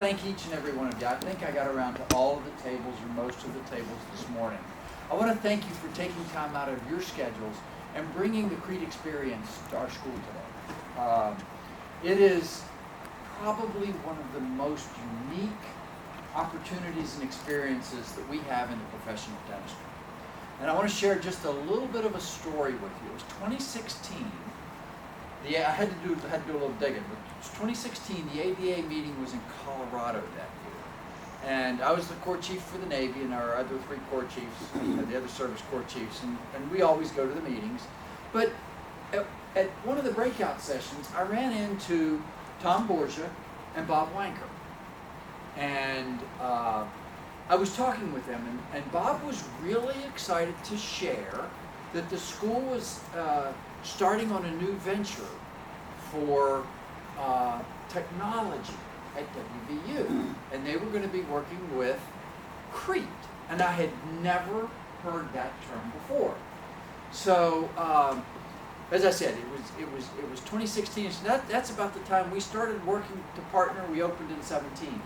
Thank each and every one of you. I think I got around to all of the tables or most of the tables this morning. I want to thank you for taking time out of your schedules and bringing the CRET experience to our school today. It is probably one of the most unique opportunities and experiences that we have in the profession of dentistry. And I want to share just a little bit of a story with you. It was 2016. I had to do a little digging, but it was 2016. The ABA meeting was in Colorado that year, and I was the corps chief for the Navy, and our other three corps chiefs, the other service corps chiefs, and we always go to the meetings. But at one of the breakout sessions, I ran into Tom Borgia and Bob Wanker, and I was talking with them, and Bob was really excited to share that the school was starting on a new venture for technology at WVU, and they were going to be working with CRET, and I had never heard that term before. So, as I said, it was 2016. So that's about the time we started working to partner. We opened in 17,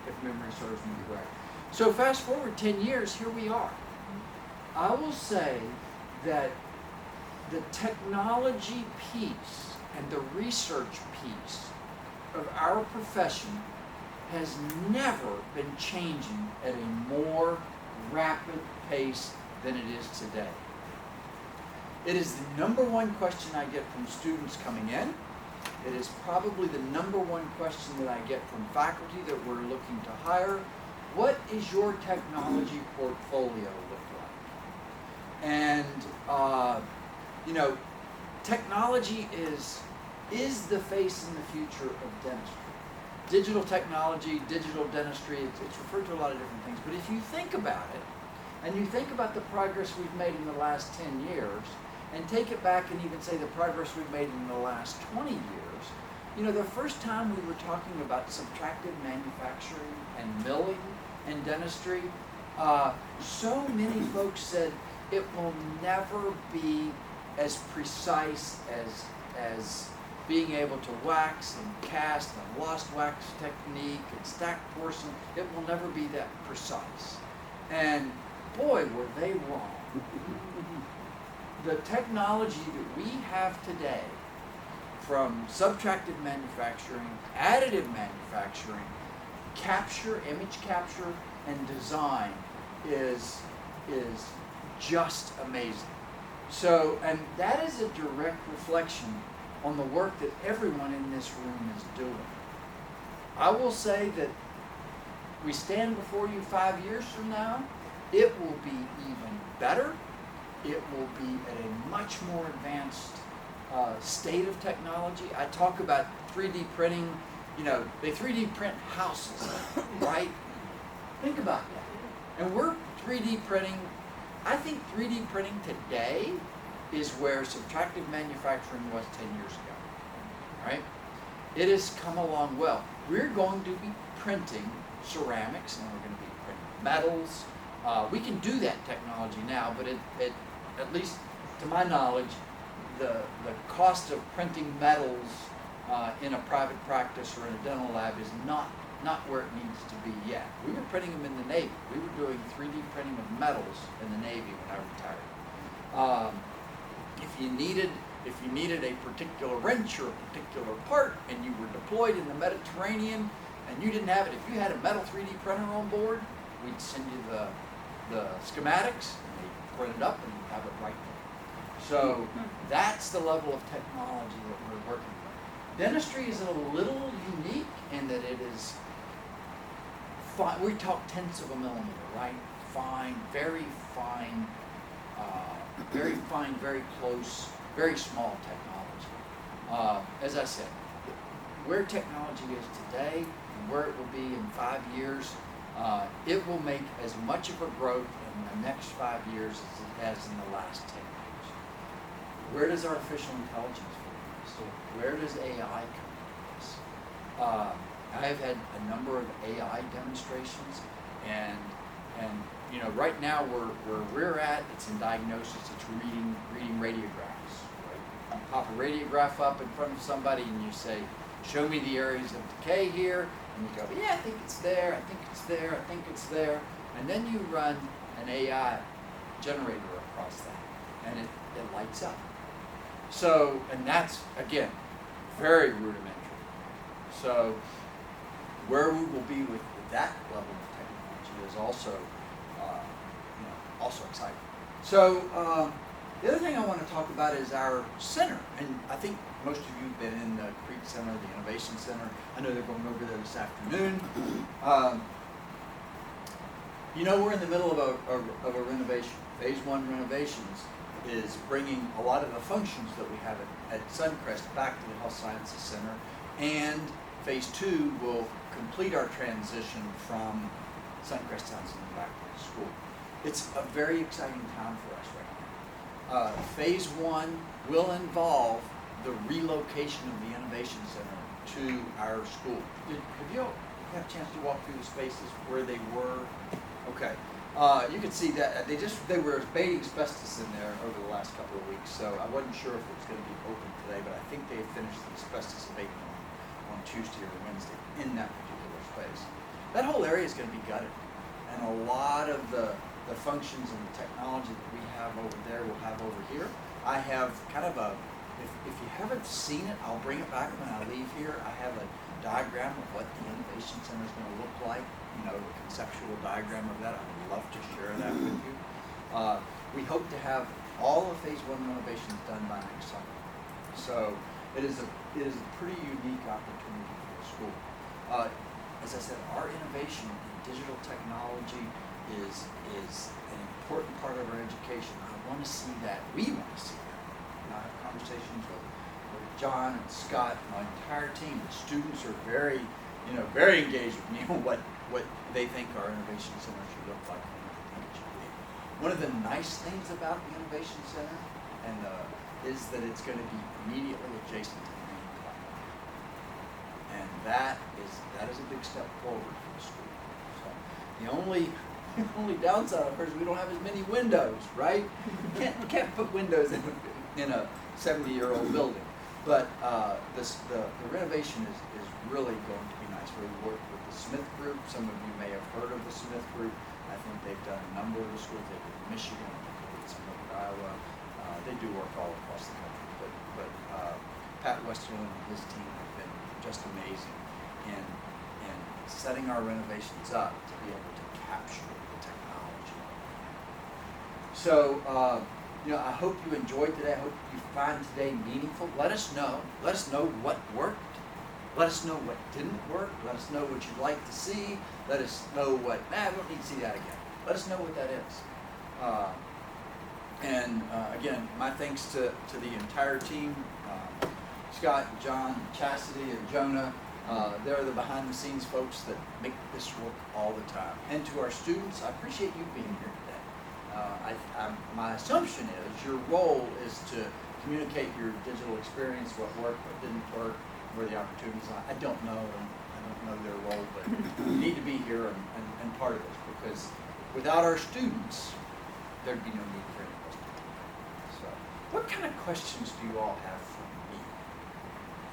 if memory serves me correct. So fast forward 10 years, here we are. I will say that the technology piece and the research piece of our profession has never been changing at a more rapid pace than it is today. It is the number one question I get from students coming in. It is probably the number one question that I get from faculty that we're looking to hire. What is your technology portfolio look like? And you know, technology is the face and the future of dentistry. Digital technology, digital dentistry, it's referred to a lot of different things. But if you think about it, and you think about the progress we've made in the last 10 years, and take it back and even say the progress we've made in the last 20 years, you know, the first time we were talking about subtractive manufacturing and milling and dentistry, so many folks said it will never be as precise as being able to wax and cast and lost wax technique and stack porcelain. It will never be that precise. And boy, were they wrong. The technology that we have today, from subtractive manufacturing, additive manufacturing, image capture, and design is just amazing. So, and that is a direct reflection on the work that everyone in this room is doing. I will say that we stand before you 5 years from now, it will be even better. It will be at a much more advanced state of technology. I talk about 3D printing, you know, they 3D print houses, right? Think about that. And we're 3D printing. I think 3D printing today is where subtractive manufacturing was 10 years ago, right? It has come along well. We're going to be printing ceramics, and we're going to be printing metals. We can do that technology now, but at least to my knowledge, the cost of printing metals in a private practice or in a dental lab is not where it needs to be yet. We were printing them in the Navy. We were doing 3D printing of metals in the Navy when I retired. If you needed a particular wrench or a particular part, and you were deployed in the Mediterranean and you didn't have it, if you had a metal 3D printer on board, we'd send you the schematics, and they'd print it up, and you'd have it right there. So that's the level of technology that we're working with. Dentistry is a little unique in that it is fine. We talk tenths of a millimeter, right? Fine, very fine, very close, very small technology. As I said, where technology is today and where it will be in 5 years, it will make as much of a growth in the next 5 years as it has in the last 10 years. Where does artificial intelligence fit in this? Where does AI come into this? I have had a number of AI demonstrations, and you know, right now where we're at, it's in diagnosis. It's reading radiographs. Right? You pop a radiograph up in front of somebody, and you say, "Show me the areas of decay here," And you go, yeah, I think it's there, I think it's there, I think it's there. And then you run an AI generator across that, and it lights up. So, and that's, again, very rudimentary. So, where we will be with that level of technology is also, also exciting. So, the other thing I want to talk about is our center, and I think most of you have been in the CRET Center, the Innovation Center. I know they're going over there this afternoon. We're in the middle of a renovation. Phase 1 renovations is bringing a lot of the functions that we have at Suncrest back to the Health Sciences Center, and Phase 2 will complete our transition from Suncrest Town Center back to the school. It's a very exciting time for us right now. Phase 1 will involve the relocation of the Innovation Center to our school. Have you had a chance to walk through the spaces where they were? Okay. You can see that they were abating asbestos in there over the last couple of weeks, so I wasn't sure if it was going to be open today, but I think they finished the asbestos abatement on Tuesday or Wednesday in that particular space. That whole area is going to be gutted, and a lot of the functions and the technology that we have over there we'll have over here. I have kind of if you haven't seen it, I'll bring it back when I leave here. I have a diagram of what the Innovation Center is going to look like, a conceptual diagram of that. I would love to share that with you. We hope to have all of Phase 1 renovations done by next summer. So it is a pretty unique opportunity for the school. As I said, our innovation in digital technology is an important part of our education. I want to see that. We want to see that. I have conversations with John and Scott, my entire team. The students are very engaged with me on what they think our innovation center should look like and what they think it should be. One of the nice things about the Innovation Center is that it's going to be immediately adjacent to the main platform. And that is a big step forward for the school. So the only downside of course is we don't have as many windows, right? You can't put windows in a 70-year-old building. But the renovation is really going to be nice. We work with the Smith Group. Some of you may have heard of the Smith Group. I think they've done a number of the schools. They did Michigan, they did some in Iowa. They do work all across the country. But Pat Westerland and his team have been just amazing in setting our renovations up to be able to capture the technology. So, I hope you enjoyed today. I hope you find today meaningful. Let us know. Let us know what worked. Let us know what didn't work. Let us know what you'd like to see. Let us know what, we don't need to see that again. Let us know what that is. Again, my thanks to the entire team, Scott, John, Chastity, and Jonah. They're the behind-the-scenes folks that make this work all the time. And to our students, I appreciate you being here today. My assumption is your role is to communicate your digital experience, what worked, what didn't work, where the opportunities are. I don't know their role, but you need to be here and part of this, because without our students, there'd be no need for any of us. So, what kind of questions do you all have